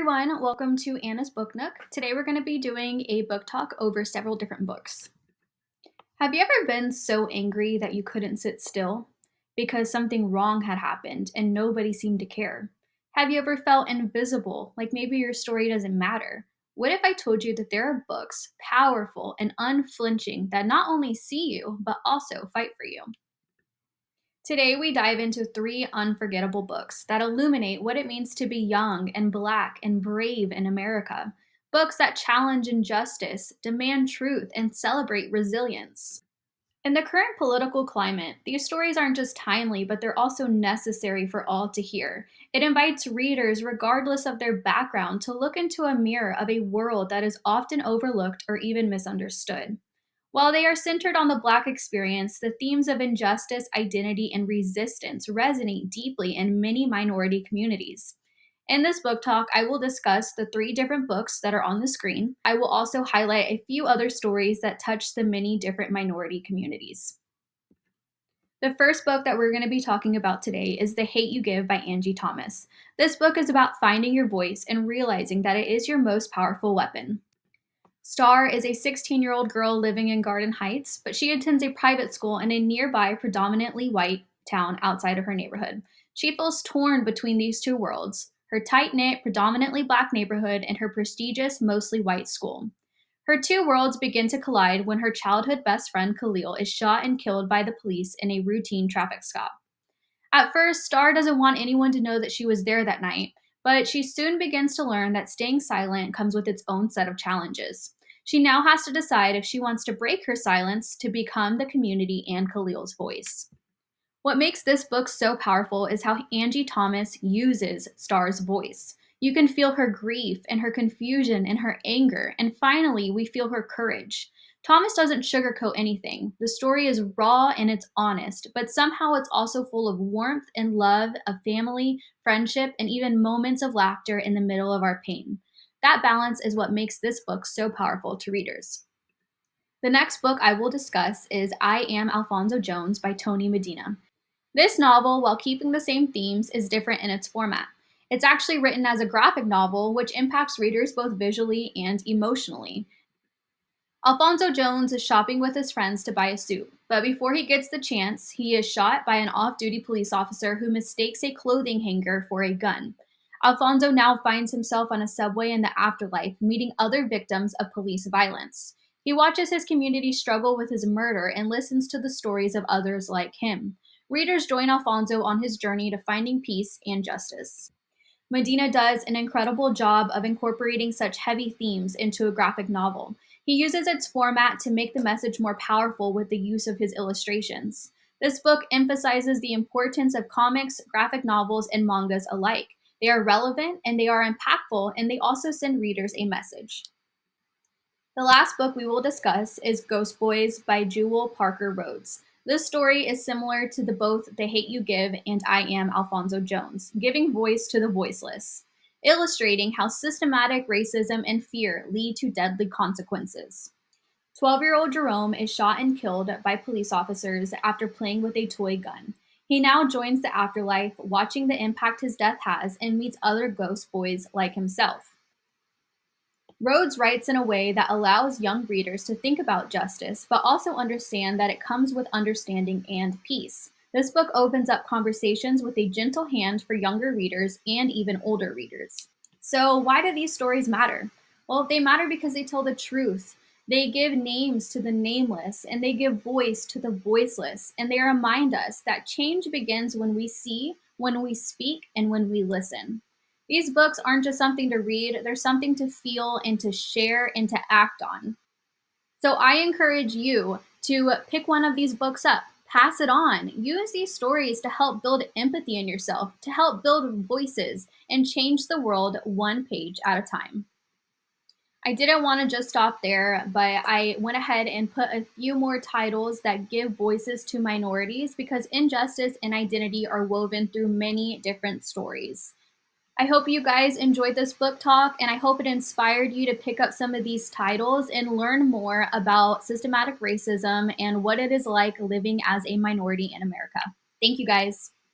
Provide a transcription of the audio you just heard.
everyone, welcome to Anna's Book Nook. Today we're going to be doing a book talk over several different books. Have you ever been so angry that you couldn't sit still because something wrong had happened and nobody seemed to care? Have you ever felt invisible, like maybe your story doesn't matter? What if I told you that there are books, powerful and unflinching, that not only see you, but also fight for you? Today, we dive into three unforgettable books that illuminate what it means to be young and black and brave in America. Books that challenge injustice, demand truth, and celebrate resilience. In the current political climate, these stories aren't just timely, but they're also necessary for all to hear. It invites readers, regardless of their background, to look into a mirror of a world that is often overlooked or even misunderstood. While they are centered on the Black experience, the themes of injustice, identity, and resistance resonate deeply in many minority communities. In this book talk, I will discuss the three different books that are on the screen. I will also highlight a few other stories that touch the many different minority communities. The first book that we're going to be talking about today is The Hate U Give by Angie Thomas. This book is about finding your voice and realizing that it is your most powerful weapon. Star is a 16-year-old girl living in Garden Heights, but she attends a private school in a nearby predominantly white town outside of her neighborhood. She feels torn between these two worlds, her tight-knit, predominantly black neighborhood and her prestigious, mostly white school. Her two worlds begin to collide when her childhood best friend Khalil is shot and killed by the police in a routine traffic stop. At first, Star doesn't want anyone to know that she was there that night, but she soon begins to learn that staying silent comes with its own set of challenges. She now has to decide if she wants to break her silence to become the community and Khalil's voice. What makes this book so powerful is how Angie Thomas uses Star's voice. You can feel her grief and her confusion and her anger, and finally, we feel her courage. Thomas doesn't sugarcoat anything. The story is raw and it's honest, but somehow it's also full of warmth and love, of family, friendship, and even moments of laughter in the middle of our pain. That balance is what makes this book so powerful to readers. The next book I will discuss is I Am Alfonso Jones by Tony Medina. This novel, while keeping the same themes, is different in its format. It's actually written as a graphic novel, which impacts readers both visually and emotionally. Alfonso Jones is shopping with his friends to buy a suit, but before he gets the chance, he is shot by an off-duty police officer who mistakes a clothing hanger for a gun. Alfonso now finds himself on a subway in the afterlife, meeting other victims of police violence. He watches his community struggle with his murder and listens to the stories of others like him. Readers join Alfonso on his journey to finding peace and justice. Medina does an incredible job of incorporating such heavy themes into a graphic novel. He uses its format to make the message more powerful with the use of his illustrations. This book emphasizes the importance of comics, graphic novels, and mangas alike. They are relevant and they are impactful, and they also send readers a message. The last book we will discuss is Ghost Boys by Jewel Parker Rhodes. This story is similar to both The Hate U Give and I Am Alfonso Jones, giving voice to the voiceless, illustrating how systematic racism and fear lead to deadly consequences. 12-year-old Jerome is shot and killed by police officers after playing with a toy gun. He now joins the afterlife, watching the impact his death has, and meets other ghost boys like himself. Rhodes writes in a way that allows young readers to think about justice, but also understand that it comes with understanding and peace. This book opens up conversations with a gentle hand for younger readers and even older readers. So, why do these stories matter? Well, they matter because they tell the truth. They give names to the nameless, and they give voice to the voiceless, and they remind us that change begins when we see, when we speak, and when we listen. These books aren't just something to read, they're something to feel and to share and to act on. So I encourage you to pick one of these books up, pass it on, use these stories to help build empathy in yourself, to help build voices, and change the world one page at a time. I didn't want to just stop there, but I went ahead and put a few more titles that give voices to minorities because injustice and identity are woven through many different stories. I hope you guys enjoyed this book talk, and I hope it inspired you to pick up some of these titles and learn more about systematic racism and what it is like living as a minority in America. Thank you guys.